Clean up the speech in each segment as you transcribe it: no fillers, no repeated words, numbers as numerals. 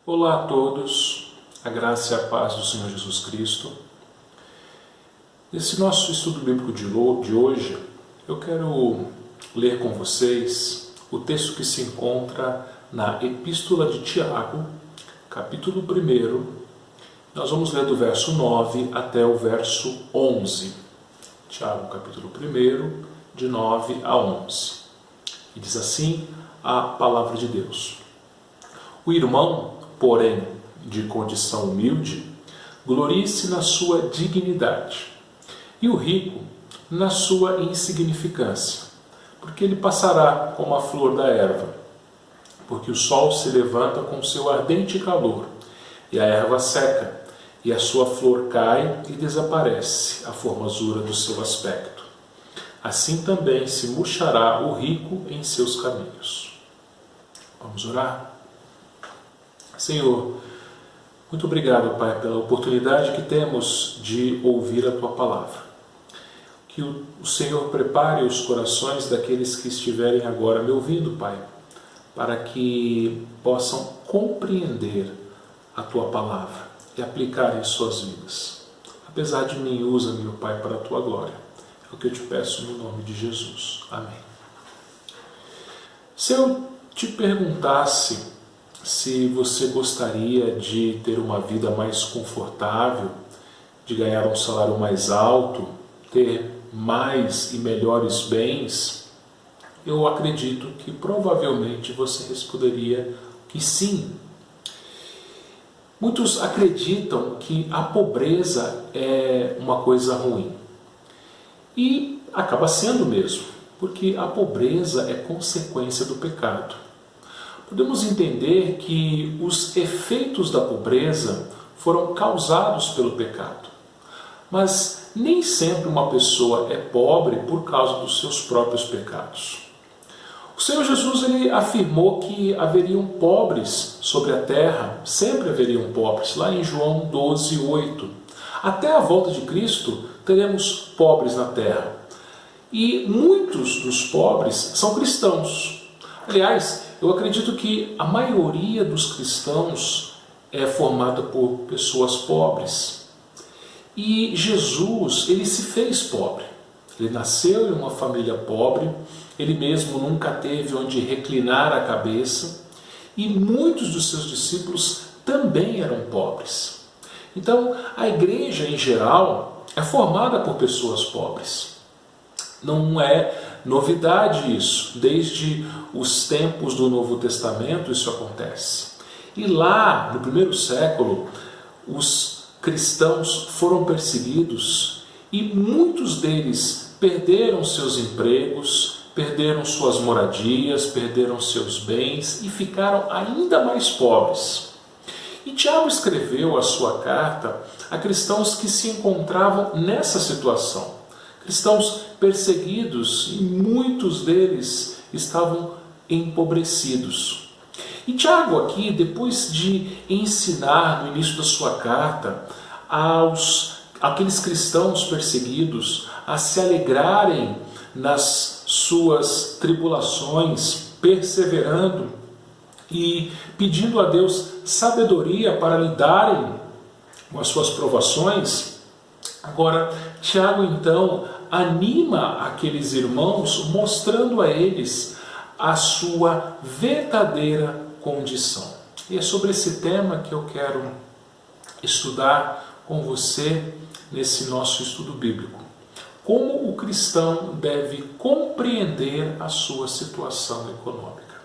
Olá a todos, a graça e a paz do Senhor Jesus Cristo. Nesse nosso estudo bíblico de hoje, eu quero ler com vocês o texto que se encontra na Epístola de Tiago, capítulo 1. Nós vamos ler do verso 9 até o verso 11. Tiago, capítulo 1, de 9 a 11. E diz assim a palavra de Deus. O irmão, porém, de condição humilde, glorie-se na sua dignidade, e o rico na sua insignificância, porque ele passará como a flor da erva, porque o sol se levanta com seu ardente calor, e a erva seca, e a sua flor cai e desaparece a formosura do seu aspecto. Assim também se murchará o rico em seus caminhos. Vamos orar? Senhor, muito obrigado, Pai, pela oportunidade que temos de ouvir a Tua Palavra. Que o Senhor prepare os corações daqueles que estiverem agora me ouvindo, Pai, para que possam compreender a Tua Palavra e aplicar em suas vidas. Apesar de mim, usa-me, meu Pai, para a Tua glória. É o que eu te peço no nome de Jesus. Amém. Se eu te perguntasse se você gostaria de ter uma vida mais confortável, de ganhar um salário mais alto, ter mais e melhores bens, eu acredito que provavelmente você responderia que sim. Muitos acreditam que a pobreza é uma coisa ruim. E acaba sendo mesmo, porque a pobreza é consequência do pecado. Podemos entender que os efeitos da pobreza foram causados pelo pecado. Mas nem sempre uma pessoa é pobre por causa dos seus próprios pecados. O Senhor Jesus ele afirmou que haveriam pobres sobre a terra, sempre haveriam pobres, lá em João 12:8. Até a volta de Cristo teremos pobres na terra. E muitos dos pobres são cristãos. Aliás, eu acredito que a maioria dos cristãos é formada por pessoas pobres. E Jesus, ele se fez pobre. Ele nasceu em uma família pobre, ele mesmo nunca teve onde reclinar a cabeça, e muitos dos seus discípulos também eram pobres. Então, a igreja em geral é formada por pessoas pobres. Não é novidade isso, desde os tempos do Novo Testamento isso acontece. E lá, no primeiro século, os cristãos foram perseguidos e muitos deles perderam seus empregos, perderam suas moradias, perderam seus bens e ficaram ainda mais pobres. E Tiago escreveu a sua carta a cristãos que se encontravam nessa situação. Cristãos perseguidos e muitos deles estavam empobrecidos. E Tiago aqui, depois de ensinar no início da sua carta aqueles cristãos perseguidos a se alegrarem nas suas tribulações, perseverando e pedindo a Deus sabedoria para lidarem com as suas provações, agora Tiago então anima aqueles irmãos, mostrando a eles a sua verdadeira condição. E é sobre esse tema que eu quero estudar com você nesse nosso estudo bíblico. Como o cristão deve compreender a sua situação econômica.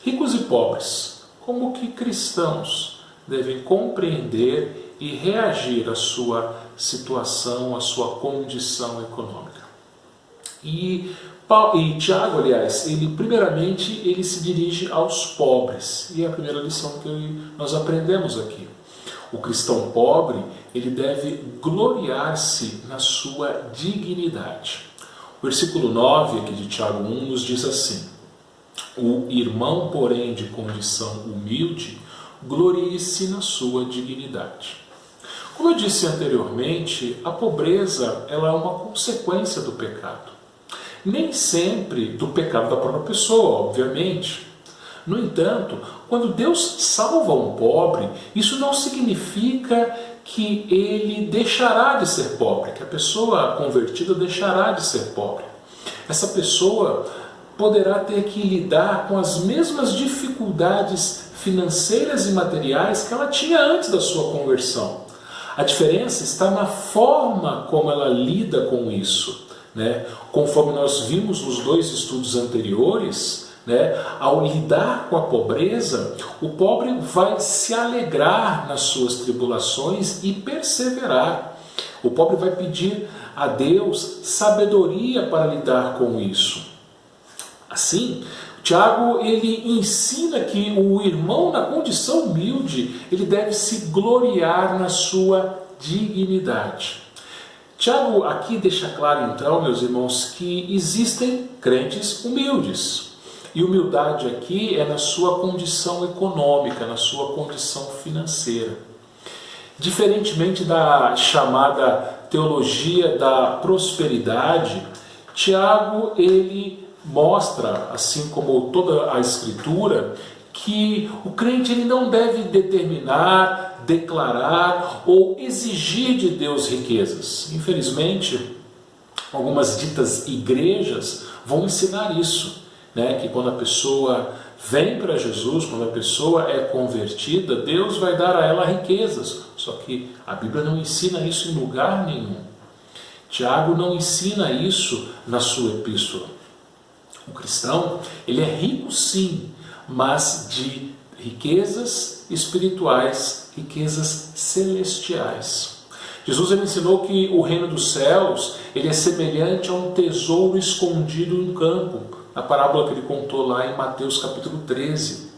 Ricos e pobres, como que cristãos devem compreender e reagir à sua situação, à sua condição econômica. E Tiago, aliás, primeiramente ele se dirige aos pobres. E é a primeira lição que nós aprendemos aqui. O cristão pobre, ele deve gloriar-se na sua dignidade. O versículo 9 aqui de Tiago 1 nos diz assim: o irmão, porém, de condição humilde, glorie-se na sua dignidade. Como eu disse anteriormente, a pobreza ela é uma consequência do pecado. Nem sempre do pecado da própria pessoa, obviamente. No entanto, quando Deus salva um pobre, isso não significa que ele deixará de ser pobre, que a pessoa convertida deixará de ser pobre. Essa pessoa poderá ter que lidar com as mesmas dificuldades financeiras e materiais que ela tinha antes da sua conversão. A diferença está na forma como ela lida com isso, né? Conforme nós vimos nos 2 estudos anteriores, né? Ao lidar com a pobreza, o pobre vai se alegrar nas suas tribulações e perseverar. O pobre vai pedir a Deus sabedoria para lidar com isso. Assim, Tiago ele ensina que o irmão na condição humilde, ele deve se gloriar na sua dignidade. Tiago aqui deixa claro então, meus irmãos, que existem crentes humildes. E humildade aqui é na sua condição econômica, na sua condição financeira. Diferentemente da chamada teologia da prosperidade, Tiago ele mostra, assim como toda a Escritura, que o crente ele não deve determinar, declarar ou exigir de Deus riquezas. Infelizmente, algumas ditas igrejas vão ensinar isso, né? Que quando a pessoa vem para Jesus, quando a pessoa é convertida, Deus vai dar a ela riquezas. Só que a Bíblia não ensina isso em lugar nenhum. Tiago não ensina isso na sua epístola. O cristão, ele é rico sim, mas de riquezas espirituais, riquezas celestiais. Jesus ele ensinou que o reino dos céus ele é semelhante a um tesouro escondido em um campo, na parábola que ele contou lá em Mateus capítulo 13.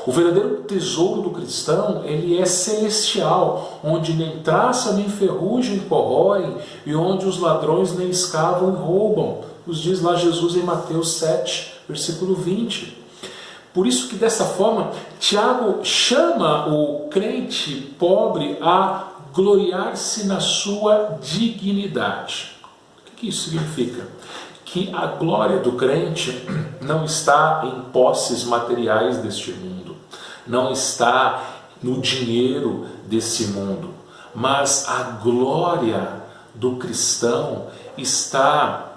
O verdadeiro tesouro do cristão ele é celestial, onde nem traça nem ferrugem corroem e onde os ladrões nem escavam e roubam. Nos diz lá Jesus em Mateus 7, versículo 20. Por isso que dessa forma, Tiago chama o crente pobre a gloriar-se na sua dignidade. O que isso significa? Que a glória do crente não está em posses materiais deste mundo, não está no dinheiro desse mundo, mas a glória do cristão está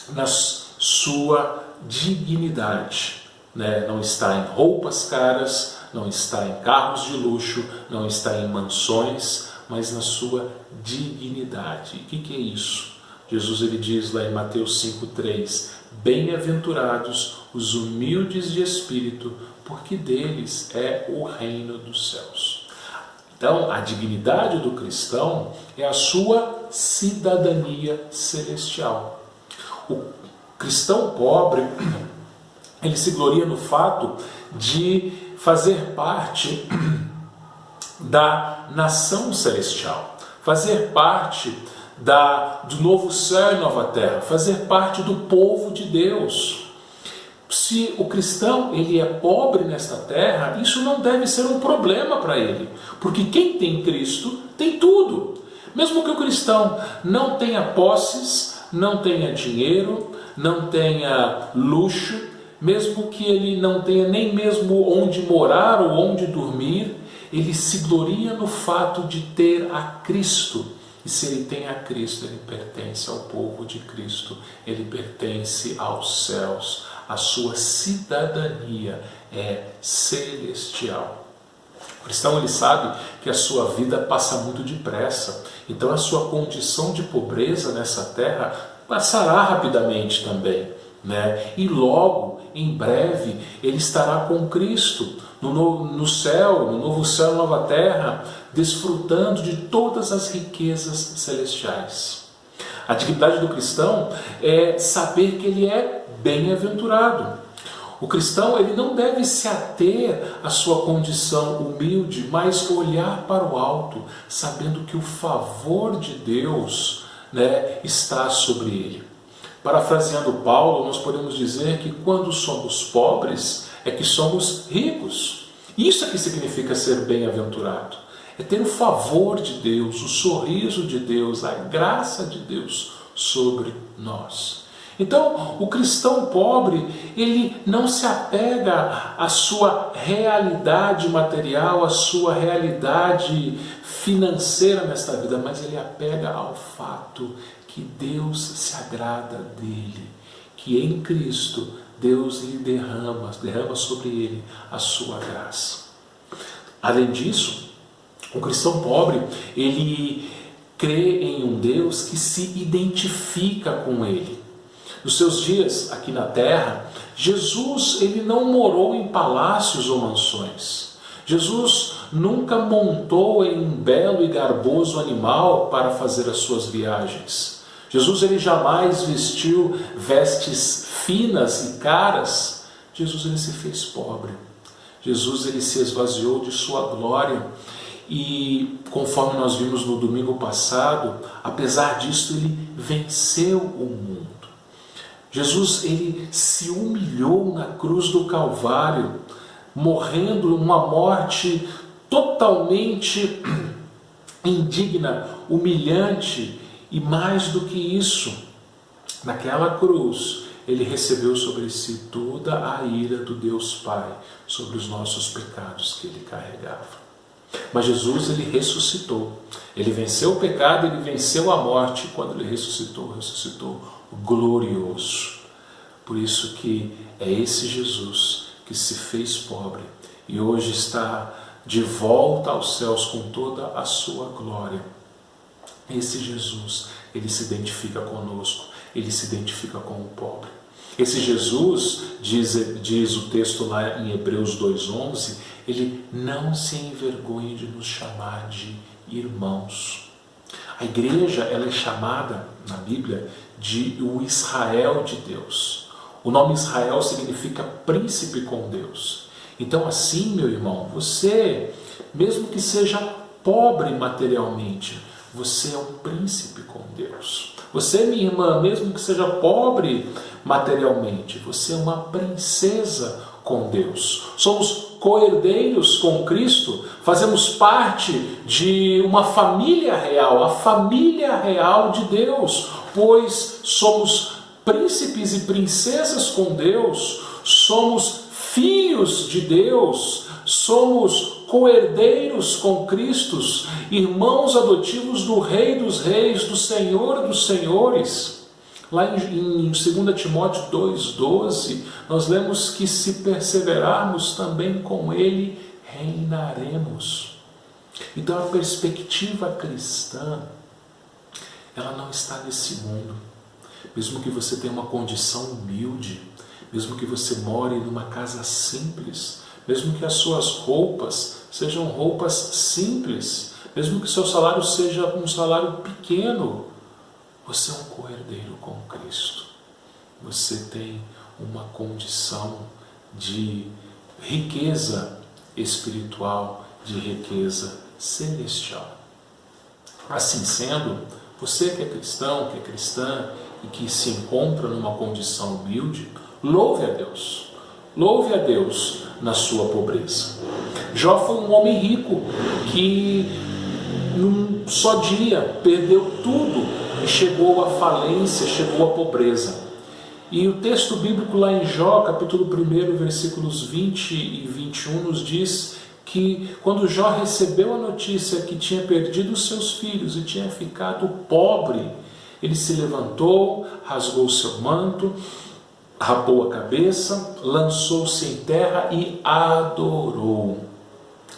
na sua dignidade, né? Não está em roupas caras, não está em carros de luxo, não está em mansões, mas na sua dignidade. E o que é isso? Jesus ele diz lá em Mateus 5,3: bem-aventurados os humildes de espírito, porque deles é o reino dos céus. Então, a dignidade do cristão é a sua cidadania celestial. O cristão pobre, ele se gloria no fato de fazer parte da nação celestial, fazer parte do novo céu e nova terra, fazer parte do povo de Deus. Se o cristão ele é pobre nesta terra, isso não deve ser um problema para ele, porque quem tem Cristo tem tudo. Mesmo que o cristão não tenha posses, não tenha dinheiro, não tenha luxo, mesmo que ele não tenha nem mesmo onde morar ou onde dormir, ele se gloria no fato de ter a Cristo. E se ele tem a Cristo, ele pertence ao povo de Cristo, ele pertence aos céus, a sua cidadania é celestial. O cristão ele sabe que a sua vida passa muito depressa, então a sua condição de pobreza nessa terra passará rapidamente também, né? E logo, em breve, ele estará com Cristo no céu, no novo céu e nova terra, desfrutando de todas as riquezas celestiais. A dignidade do cristão é saber que ele é bem-aventurado. O cristão ele não deve se ater à sua condição humilde, mas olhar para o alto, sabendo que o favor de Deus, né, está sobre ele. Parafraseando Paulo, nós podemos dizer que quando somos pobres, é que somos ricos. Isso é que significa ser bem-aventurado. É ter o favor de Deus, o sorriso de Deus, a graça de Deus sobre nós. Então, o cristão pobre, ele não se apega à sua realidade material, à sua realidade financeira nesta vida, mas ele apega ao fato que Deus se agrada dele, que em Cristo Deus lhe derrama sobre ele a sua graça. Além disso, o cristão pobre, ele crê em um Deus que se identifica com ele. Nos seus dias aqui na terra, Jesus ele não morou em palácios ou mansões. Jesus nunca montou em um belo e garboso animal para fazer as suas viagens. Jesus ele jamais vestiu vestes finas e caras. Jesus ele se fez pobre. Jesus ele se esvaziou de sua glória. E conforme nós vimos no domingo passado, apesar disso ele venceu o mundo. Jesus ele se humilhou na cruz do Calvário, morrendo uma morte totalmente indigna, humilhante, e mais do que isso, naquela cruz ele recebeu sobre si toda a ira do Deus Pai sobre os nossos pecados que ele carregava. Mas Jesus ele ressuscitou, ele venceu o pecado, ele venceu a morte. Quando ele ressuscitou glorioso. Por isso que é esse Jesus que se fez pobre e hoje está de volta aos céus com toda a sua glória. Esse Jesus, ele se identifica conosco, ele se identifica com o pobre. Esse Jesus, diz o texto lá em Hebreus 2,11, ele não se envergonha de nos chamar de irmãos. A igreja ela é chamada na Bíblia de o Israel de Deus. O nome Israel significa príncipe com Deus. Então assim, meu irmão, você, mesmo que seja pobre materialmente, você é um príncipe com Deus. Você, minha irmã, mesmo que seja pobre materialmente, você é uma princesa com Deus. Somos co-herdeiros com Cristo, fazemos parte de uma família real, a família real de Deus, pois somos príncipes e princesas com Deus, somos filhos de Deus, somos co-herdeiros com Cristo, irmãos adotivos do Rei dos Reis, do Senhor dos Senhores. Lá em 2 Timóteo 2,12, nós lemos que se perseverarmos também com Ele, reinaremos. Então a perspectiva cristã, ela não está nesse mundo. Mesmo que você tenha uma condição humilde, mesmo que você more numa casa simples, mesmo que as suas roupas sejam roupas simples, mesmo que o seu salário seja um salário pequeno, você é um co-herdeiro com Cristo. Você tem uma condição de riqueza espiritual, de riqueza celestial. Assim sendo, você que é cristão, que é cristã e que se encontra numa condição humilde, louve a Deus. Louve a Deus na sua pobreza. Jó foi um homem rico que num só dia perdeu tudo e chegou à falência, chegou à pobreza. E o texto bíblico lá em Jó, capítulo 1, versículos 20 e 21, nos diz que quando Jó recebeu a notícia que tinha perdido os seus filhos e tinha ficado pobre, ele se levantou, rasgou o seu manto, rapou a cabeça, lançou-se em terra e adorou.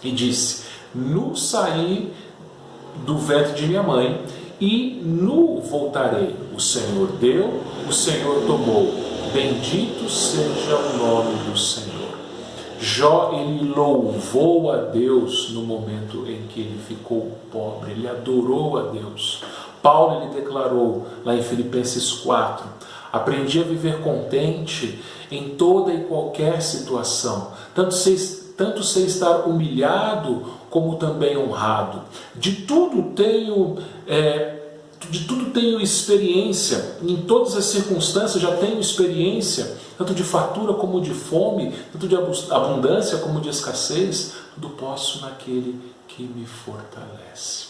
E disse: nu saí do ventre de minha mãe e nu voltarei. O Senhor deu, o Senhor tomou. Bendito seja o nome do Senhor. Jó, ele louvou a Deus no momento em que ele ficou pobre. Ele adorou a Deus. Paulo, ele declarou lá em Filipenses 4: aprendi a viver contente em toda e qualquer situação, tanto sei estar humilhado como também honrado. De tudo tenho experiência, em todas as circunstâncias já tenho experiência, tanto de fartura como de fome, tanto de abundância como de escassez, tudo posso naquele que me fortalece.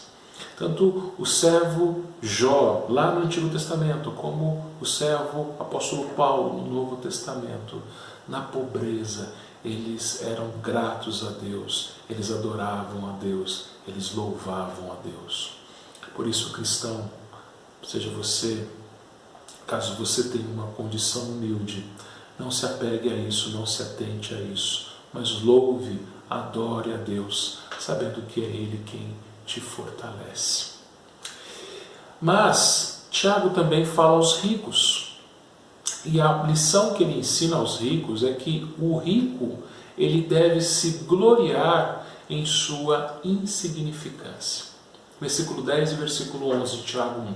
Tanto o servo Jó, lá no Antigo Testamento, como o servo apóstolo Paulo, no Novo Testamento, na pobreza, eles eram gratos a Deus, eles adoravam a Deus, eles louvavam a Deus. Por isso, cristão, seja você, caso você tenha uma condição humilde, não se apegue a isso, não se atente a isso, mas louve, adore a Deus, sabendo que é Ele quem te fortalece. Mas Tiago também fala aos ricos, e a lição que ele ensina aos ricos é que o rico ele deve se gloriar em sua insignificância. Versículo 10 e versículo 11 de Tiago 1.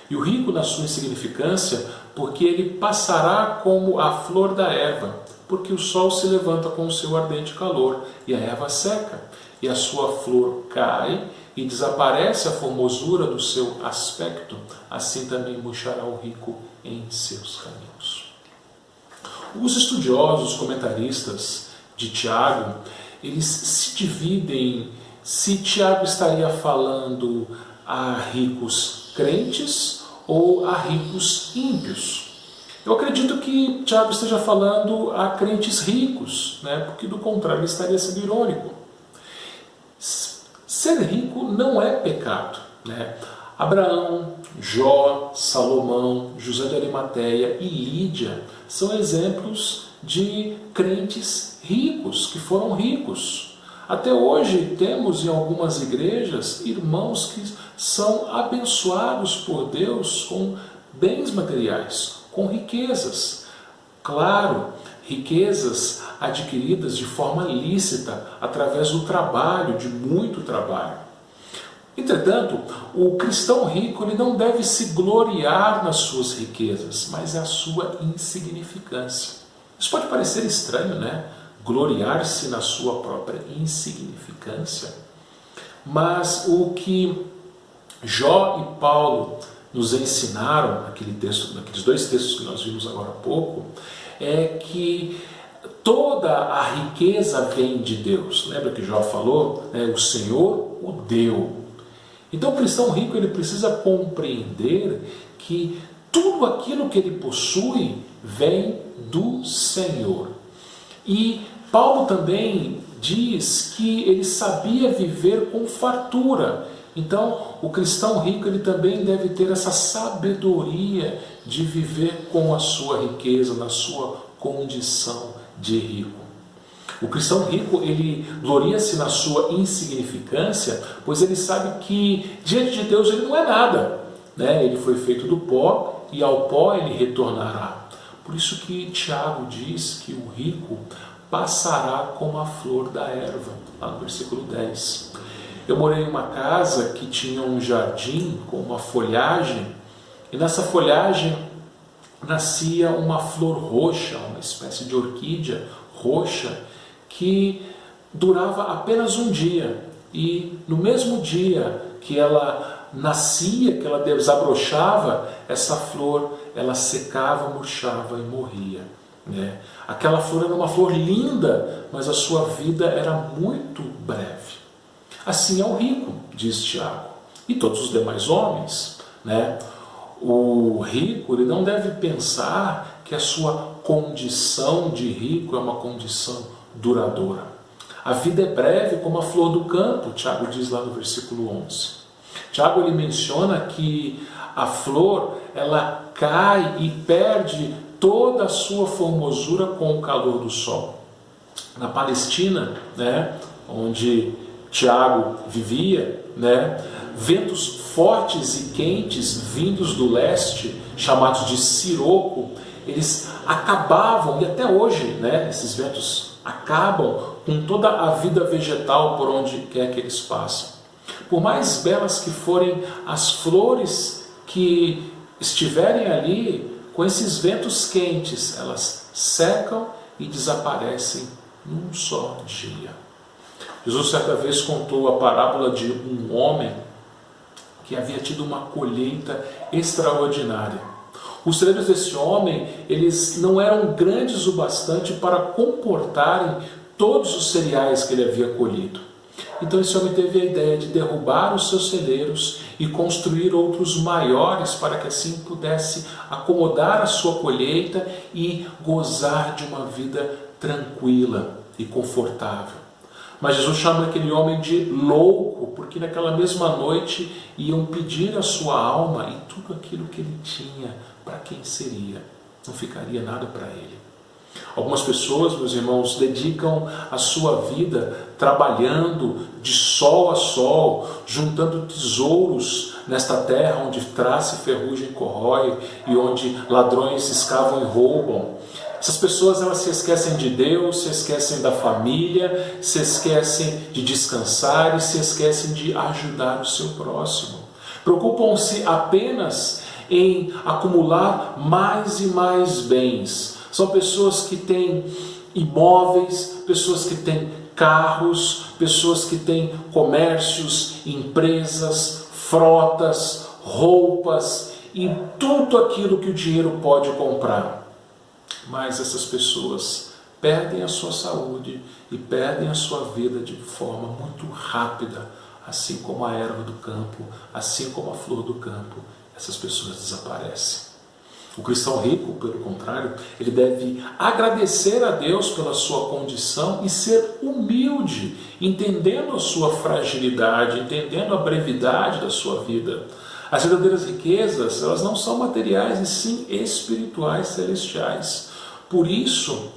E o rico na sua insignificância, porque ele passará como a flor da erva, porque o sol se levanta com o seu ardente calor, e a erva seca, e a sua flor cai, e desaparece a formosura do seu aspecto, assim também murchará o rico em seus caminhos. Os estudiosos, comentaristas de Tiago, eles se dividem se Tiago estaria falando a ricos crentes ou a ricos ímpios. Eu acredito que Tiago esteja falando a crentes ricos, né? Porque do contrário ele estaria sendo irônico. Ser rico não é pecado, né? Abraão, Jó, Salomão, José de Arimateia e Lídia são exemplos de crentes ricos, que foram ricos. Até hoje temos em algumas igrejas irmãos que são abençoados por Deus com bens materiais, com riquezas. Claro, riquezas adquiridas de forma lícita, através do trabalho, de muito trabalho. Entretanto, o cristão rico ele não deve se gloriar nas suas riquezas, mas a sua insignificância. Isso pode parecer estranho, né? Gloriar-se na sua própria insignificância. Mas o que Jó e Paulo nos ensinaram, naqueles dois textos que nós vimos agora há pouco, é que toda a riqueza vem de Deus. Lembra que Jó falou? O Senhor o deu. Então o cristão rico ele precisa compreender que tudo aquilo que ele possui vem do Senhor. E Paulo também diz que ele sabia viver com fartura. Então, o cristão rico ele também deve ter essa sabedoria de viver com a sua riqueza, na sua condição de rico. O cristão rico, ele gloria-se na sua insignificância, pois ele sabe que diante de Deus ele não é nada, né? Ele foi feito do pó e ao pó ele retornará. Por isso que Tiago diz que o rico passará como a flor da erva, lá no versículo 10. Eu morei em uma casa que tinha um jardim com uma folhagem, e nessa folhagem nascia uma flor roxa, uma espécie de orquídea roxa, que durava apenas um dia. E no mesmo dia que ela nascia, que ela desabrochava, essa flor ela secava, murchava e morria. Aquela flor era uma flor linda, mas a sua vida era muito breve. Assim é o rico, diz Tiago, e todos os demais homens. O rico ele não deve pensar que a sua condição de rico é uma condição duradoura. A vida é breve como a flor do campo, Tiago diz lá no versículo 11. Tiago ele menciona que a flor ela cai e perde toda a sua formosura com o calor do sol. Na Palestina, onde Tiago vivia, ventos fortes e quentes vindos do leste, chamados de siroco, eles acabavam, e até hoje esses ventos acabam com toda a vida vegetal por onde quer que eles passam. Por mais belas que forem as flores que estiverem ali, com esses ventos quentes, elas secam e desaparecem num só dia. Jesus certa vez contou a parábola de um homem que havia tido uma colheita extraordinária. Os celeiros desse homem, eles não eram grandes o bastante para comportarem todos os cereais que ele havia colhido. Então esse homem teve a ideia de derrubar os seus celeiros e construir outros maiores para que assim pudesse acomodar a sua colheita e gozar de uma vida tranquila e confortável. Mas Jesus chama aquele homem de louco, porque naquela mesma noite iam pedir a sua alma e tudo aquilo que ele tinha, para quem seria? Não ficaria nada para ele. Algumas pessoas, meus irmãos, dedicam a sua vida trabalhando de sol a sol, juntando tesouros nesta terra onde traça e ferrugem corrói e onde ladrões escavam e roubam. Essas pessoas, elas se esquecem de Deus, se esquecem da família, se esquecem de descansar e se esquecem de ajudar o seu próximo. Preocupam-se apenas em acumular mais e mais bens. São pessoas que têm imóveis, pessoas que têm carros, pessoas que têm comércios, empresas, frotas, roupas e tudo aquilo que o dinheiro pode comprar. Mas essas pessoas perdem a sua saúde e perdem a sua vida de forma muito rápida, assim como a erva do campo, assim como a flor do campo. Essas pessoas desaparecem. O cristão rico, pelo contrário, ele deve agradecer a Deus pela sua condição e ser humilde, entendendo a sua fragilidade, entendendo a brevidade da sua vida. As verdadeiras riquezas, elas não são materiais, e sim espirituais, celestiais. Por isso,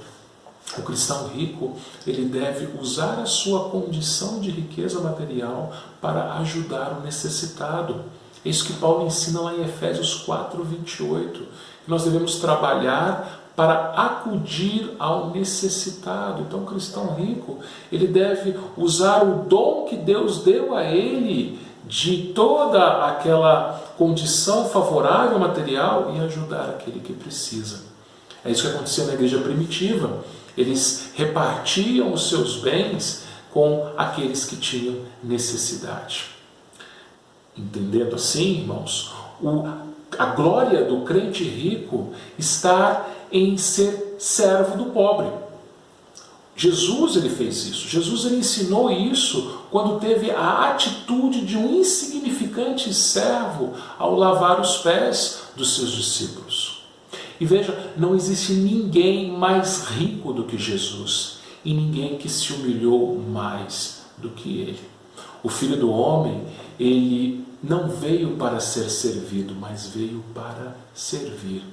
o cristão rico, ele deve usar a sua condição de riqueza material para ajudar o necessitado. É isso que Paulo ensina lá em Efésios 4:28, que nós devemos trabalhar para acudir ao necessitado. Então o cristão rico, ele deve usar o dom que Deus deu a ele, de toda aquela condição favorável material, e ajudar aquele que precisa. É isso que acontecia na igreja primitiva. Eles repartiam os seus bens com aqueles que tinham necessidade. Entendendo assim, irmãos, a glória do crente rico está em ser servo do pobre. Jesus, ele fez isso. Jesus, ele ensinou isso quando teve a atitude de um insignificante servo ao lavar os pés dos seus discípulos. E veja, não existe ninguém mais rico do que Jesus e ninguém que se humilhou mais do que ele. O Filho do Homem, ele não veio para ser servido, mas veio para servir.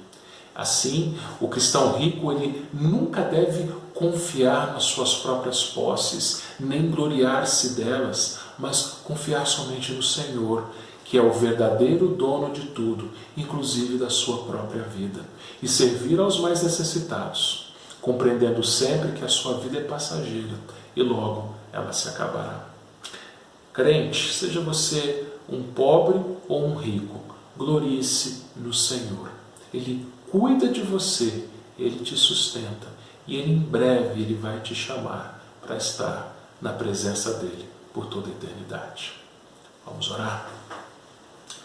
Assim, o cristão rico, ele nunca deve confiar nas suas próprias posses, nem gloriar-se delas, mas confiar somente no Senhor, que é o verdadeiro dono de tudo, inclusive da sua própria vida, e servir aos mais necessitados, compreendendo sempre que a sua vida é passageira e logo ela se acabará. Crente, seja você um pobre ou um rico, glorie-se no Senhor. Ele cuida de você, Ele te sustenta e Ele em breve Ele vai te chamar para estar na presença dEle por toda a eternidade. Vamos orar?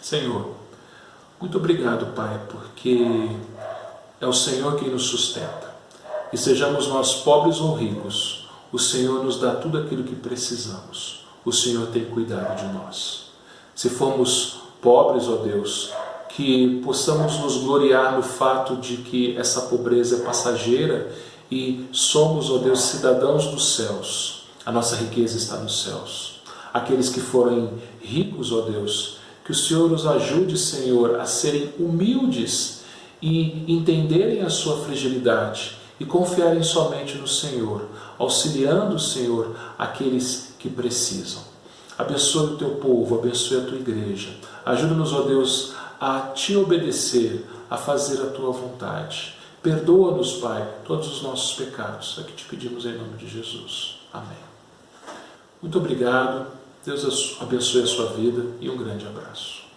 Senhor, muito obrigado, Pai, porque é o Senhor quem nos sustenta. E sejamos nós pobres ou ricos, o Senhor nos dá tudo aquilo que precisamos. O Senhor tem cuidado de nós. Se formos pobres, ó Deus, que possamos nos gloriar no fato de que essa pobreza é passageira e somos, ó Deus, cidadãos dos céus. A nossa riqueza está nos céus. Aqueles que forem ricos, ó Deus, que o Senhor os ajude, Senhor, a serem humildes e entenderem a sua fragilidade e confiarem somente no Senhor, auxiliando, Senhor, aqueles que precisam. Abençoe o teu povo, abençoe a tua igreja. Ajuda-nos, ó Deus, a te obedecer, a fazer a tua vontade. Perdoa-nos, Pai, todos os nossos pecados. É o que te pedimos em nome de Jesus. Amém. Muito obrigado. Deus abençoe a sua vida e um grande abraço.